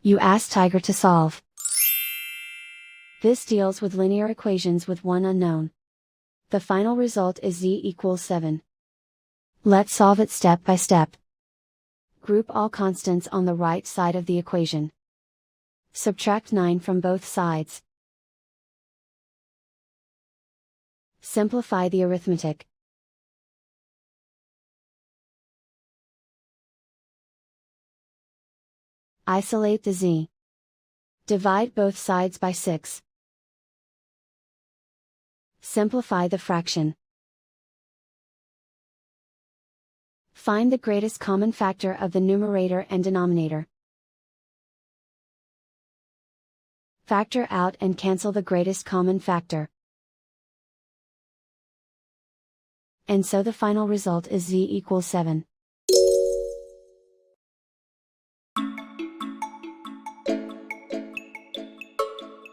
You ask Tiger to solve. This deals with linear equations with one unknown. The final result is z equals 7. Let's solve it step by step. Group all constants on the right side of the equation. Subtract 9 from both sides. Simplify the arithmetic. Isolate the z. Divide both sides by 6. Simplify the fraction. Find the greatest common factor of the numerator and denominator. Factor out and cancel the greatest common factor. And so the final result is z equals 7.